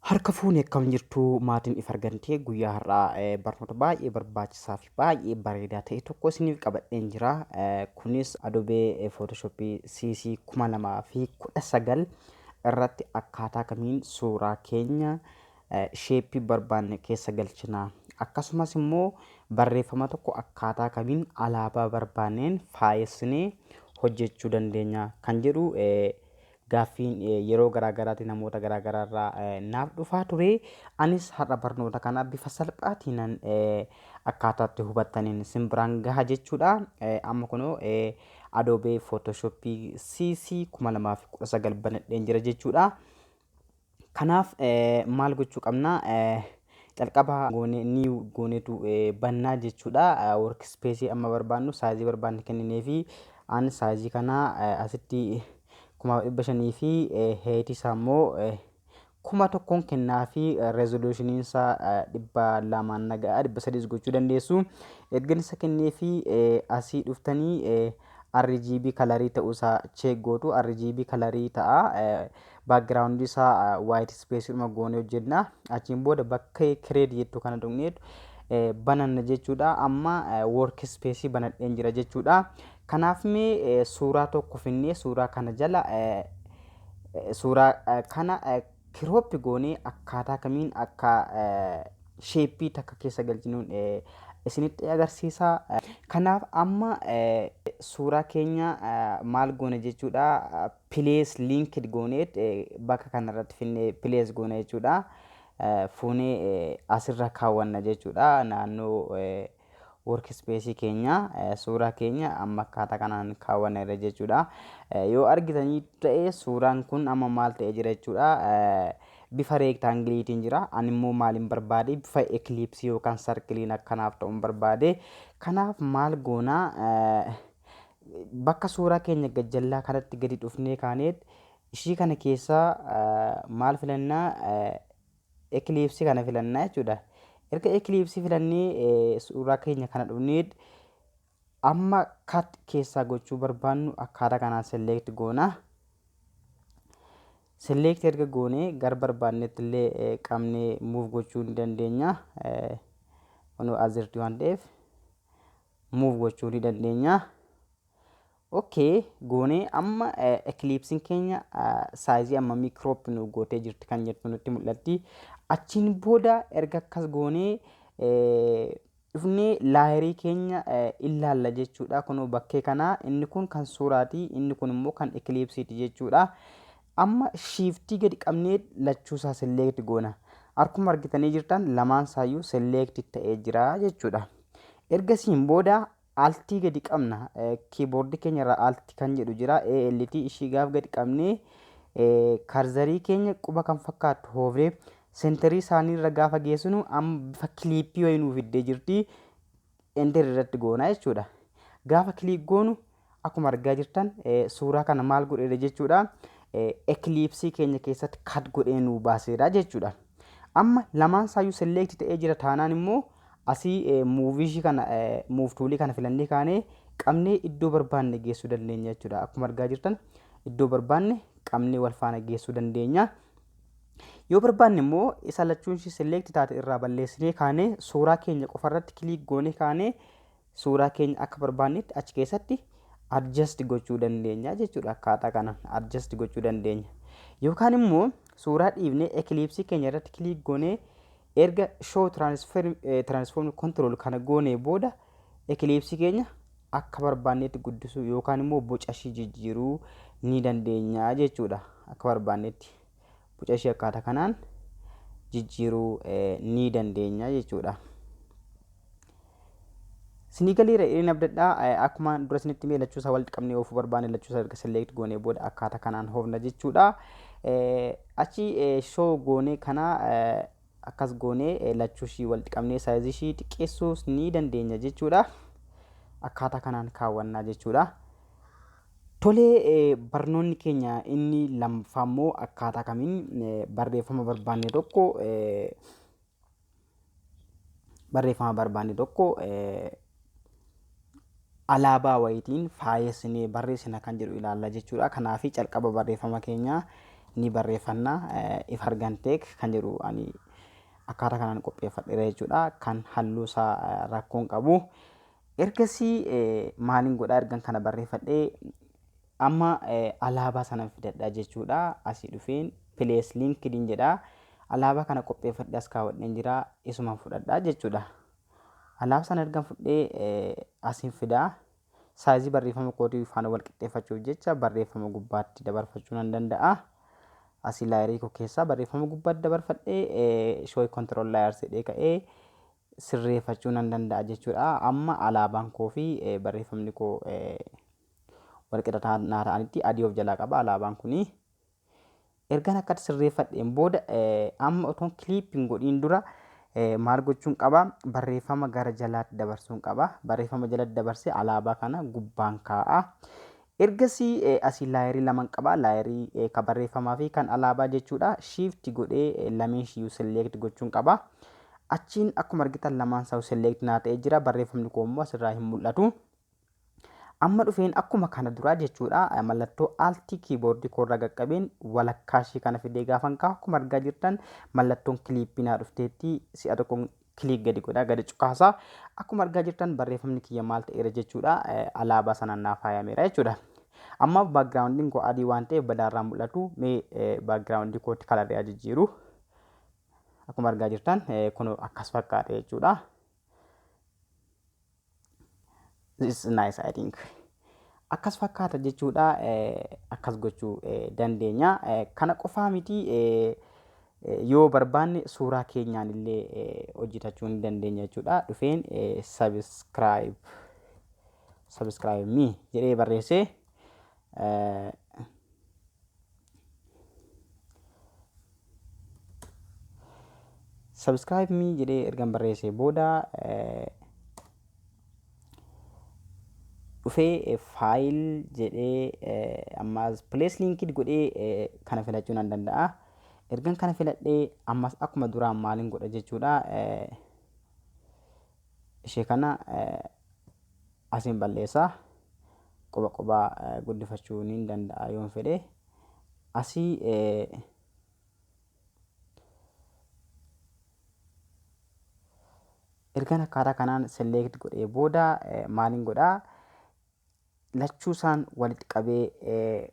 Harka fuunee akkam jirtu maatiin if argantee guyyaa har'aa barnoota baay'ee barbaachisaa fi baay'ee bareedaa ta'e tokko isiniif qabadheen jira. Kunis Adobe Photoshop CC 2019 irratti akkaataa kamiin suuraa keenya sheeppii barbaanne keessa galchina. Akkasumas immoo barreeffama tokko akkaataa kamiin alaabaa barbaanneen faayessinee hojjechuu dandeenya kan jedhu gaaffiin yeroo garaagaraatti namoota garaagaraarraa naaf dhufaa ture. Anis har'a barnoota kana bifa salphaatiin akkaataatti hubattaniin isin biraan gaha jechuudha. Amma kunoo Adobe Photoshop CC 2019 banadheen jira jechuudha. Kanaaf maal gochuu qabna? Calqaba goone new goonetu bannaa jechuudha. Workspace amma barbaannu saayizii barbaanne kenninee fi ani saayizii kana asitti 500 fi heetii isaa immoo 1,000 kennaa fi resolution isaa 200 nagaa 300 gochuu dandeessu. Erga isa kennee fi asii dhuftanii RGB kalarii ta'uu isaa check gootu. RGB kalarii ta'a. Background isaa white space dhuma goone hojjenna. Achiin booda bakka create jettu kana dhugneetu bananna jechuudha. Amma workspace banadheen jira jechuudha. Kanaaf mee suuraa tokko finnee suuraa kana jala suuraa kana crop goonee akkaataa kamiin akka sheeppii takka keessa galchinuun isinitti agarsiisa. Kanaaf amma suuraa keenya maal goone jechuudha. Place linked gooneet bakka kanarratti finnee place goone jechuudha. Fuunee asirra kaawwanna jechuudha. Naannoo workspace keenya suuraa keenya amma akkaataa kanaan kaawwanna irra jechuudha. Yoo argitanii ta'e suuraan kun amma maal ta'e jira jechuudha. Bifa rectangleetiin jira. Ani immoo maaliin barbaade bifa eclipse yookaan circlein akkanaaf ta'uun barbaade. Kanaaf maal goonaa bakka suuraa keenya gajjallaa kanatti gadi dhufnee kaaneet ishii kana keessaa maal filannaa eclipse kana filannaa jechuudha. Erga eclipse filannee suuraa keenya kana dhufnee amma cut keessaa gochuu barbaannu akkaataa kanaan select goona. Select erga goonee gara barbaannetti illee qabnee move gochuu ni dandeenya. Kunoo azirtii waan ta'eef move gochuu ni dandeenya. Okay, goonee amma eclipse keenya saayizii ammamii crop nu gootee jirti kan jettu nutti mul'atti. Achiin booda erga akkas goonee dhufnee laayerii keenya ilaalla jechuudha. Kunoo bakkee kanaa inni kun kan suuraati, inni kun immoo kan eclipseeti jechuudha. Amma shiftii gadi qabnee lachuusaa select goona. Akkuma argitanii jirtan lamaan saayyuu select ta'ee jira jechuudha. Ergasiin booda altii gadi qabna. Keyboard keenya irraa altii kan jedhu jira. ALT ishii gaaf gadi qabnee karzarii keenya quba kan fakkaatu hoofree sentarii isaanii irra gaafa geessinu amma bifa kiliippii wayii nuuf fiddee jirti. Enter irratti goona jechuudha. Gaafa kiliik goonu akkuma argaa jirtan suuraa kana maal godheera jechuudha. Eclipse keenya keessatti cut godhee nu baaseera jechuudha. Amma lamaan saayyuu select ta'ee jira taanaan immoo asii move kana move tool kana filannee kaanee qabnee iddoo barbaanne geessuu dandeenya jechuudha. Akkuma argaa jirtan iddoo barbaanne qabnee wal faana geessuu dandeenya. Yoo barbaanne immoo isa lachuun ishee select taate irraa balleessinee kaanee suuraa keenya qofarratti kiliik goonee kaanee suuraa keenya akka barbaannetti achi keessatti adjust gochuu dandeenya jechuudha. Akkaataa kanaan adjust gochuu dandeenya. Yookaan immoo suuraa dhiibnee eclipse keenya irratti kiliik goonee erga show transform control kana goonee booda eclipse keenya akka barbaannetti guddisuu yookaan immoo boca ishii jijjiiruu ni dandeenya jechuudha. Akka barbaannetti boca ishii akkaataa kanaan jijjiiruu ni dandeenya jechuudha. Sinii galiira inni abdadhaa akkuma dura isinitti himee lachuusaa walitti qabnee oofuu barbaanne lachuusaa erga select goonee booda akkaataa kanaan hoofna jechuudha. Achi show goonee kana akkas goonee lachuu ishii walitti qabnee saayizii ishii xiqqeessuus ni dandeenya jechuudha. Akkaataa kanaan kaawwannaa jechuudha. Tolee barnoonni keenya inni lammaffaa immoo akkaataa kamiin barreeffama barbaanne tokko alaabaa wayitiin faayessinee barreessina kan jedhu ilaalla jechuudha. Kanaaf calqaba barreeffama keenya ni barreeffanna if argan teek kan jedhu ani akkaataa kanaan qopheeffadheera jechuudha. Kan halluu isaa rakkoon qabu. Ergasii maaliin godhaa ergan kana barreeffadhee amma alaabaa sana fidadhaa jechuudha. Asii dhufeen place linkedin jedha. Alaabaa kana qopheeffadhee as kaawwadheen jira. Isumaan fudhadhaa jechuudha. Alaabaa sana ergan fudhee asiin fidaa. Saayizii barreeffama kootii faana wal qixxeeffachuuf jecha barreeffama gubbaatti dabarfachuu nan danda'a. Asii laayirii koo keessaa barreeffama gubbaatti dabarfadhee show control layers jedhee ka'ee sirreeffachuu nan danda'a jechuudha. Amma alaabaan koo fi barreeffamni koo wal qixxaataa naa ta'anitti adii of jalaa qaba alaabaan kuni. Ergan akkatti sirreeffadheen booda amma otoon kiliippiin godhiin dura maal gochuun qaba? Barreeffama gara jalaatti dabarsuun qaba. Barreeffama jalatti dabarsee alaabaa kana gubbaan kaa'a. Ergasii asii laayirii lama qaba. Laayirii kan barreeffamaa fi kan alaabaa jechuudha. Shift godhee lameen shiyyuu select gochuun qaba. Achiin akkuma argitan lamaan isaa select naa ta'ee jira. Barreeffamni koo immoo asirraa hin mul'atu. Amma dhufeen akkuma kana duraa jechuudha. Mallattoo altii kiiboordii koorraa qaqqabeen walakkaa ishii kana fidee gaafan kaa'u akkuma argaa jirtan mallattoon kiliippii naa dhufteetti si'a tokkoon kiliik gadi godhaa gadi cukaasaa. Akkuma argaa jirtan barreeffamni kiyya maal ta'eera jechuudha. Alaabaa sanaan naa faayameera jechuudha. Amma baakgiraawundiin koo adii waan ta'eef badaarraa mul'atu. Mee baakgiraawundii kootti kalarii jijjiiru. Akkuma argaa jirtan kun akkas fakkaata jechuudha. This is nice, I think. Akkas fakkaata jechuudha. Akkas gochuu dandeenya. Kana qofaa miti yoo barbaanne suuraa keenyaan illee hojjetachuu ni dandeenya jechuudha. Dhufeen subscribe me jedhee barreessee subscribe me jedhee ergan barreessee booda dhufee faayil jedhee ammas place linked godhee kana filachuu nan danda'a. Ergan kana filadhee ammas akkuma duraan maaliin godha jechuudha. Ishee kana asiin balleessaa qoba guddifachuu ni danda'a yoon fedhe. Asii ergan akkaataa kanaan select godhee booda maaliin godhaa? Lachuu isaan walitti qabee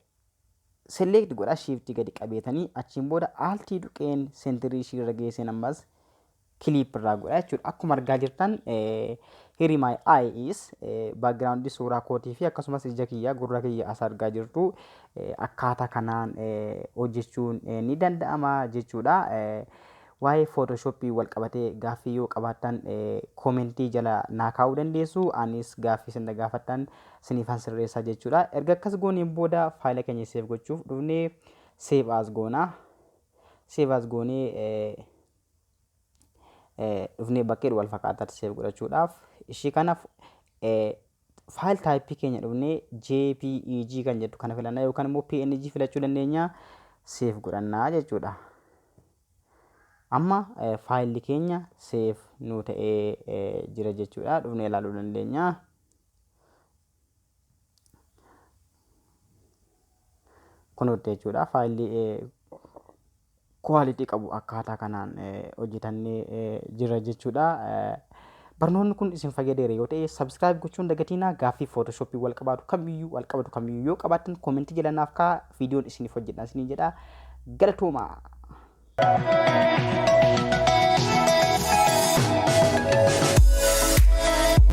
select godhaa shift gadi qabeetanii achiin booda altii dhuqeen sentirii ishii irra geesseen ammas kiliip irraa godhaa jechuudha. Akkuma argaa jirtan here my eye is background suuraa kootii fi akkasumas ija kiyya gurra kiyya as argaa jirtu akkaataa kanaan hojjechuun ni danda'ama jechuudha. Waa'ee Photoshopii wal qabatee gaaffii yoo qabaattan koomentii jala naa kaa'uu dandeessu. Anis gaaffii isin gaafattan sinifan sirreessaa jechuudha. Erga akkas gooneen booda faayila keenya save gochuuf dhufnee save as goonaa. Save as goonee dhufnee bakkee wal fakkaataatti save godhachuudhaaf ishii kanaaf faayil taayippii keenya dhufnee JPEG kan jedhu kana filannaa yookaan immoo PNG filachuu dandeenya. Save godhannaa jechuudha. Amma faayilli keenya save nu ta'ee jira jechuudha. Dhufnee ilaaluu dandeenya. Kun jechuudha faayilli quality qabu akkaataa kanaan hojjetannee jira jechuudha. Barnoonni kun isin fayyadeera yoo ta'e subscribe gochuun dagatinaa. Gaaffii Photoshopii wal qabatu kamiyyuu yoo qabaattan koomentii jala naaf kaa'aa. Viidiyoon isiniif hojjedha isiniin jedha. Galatoomaa.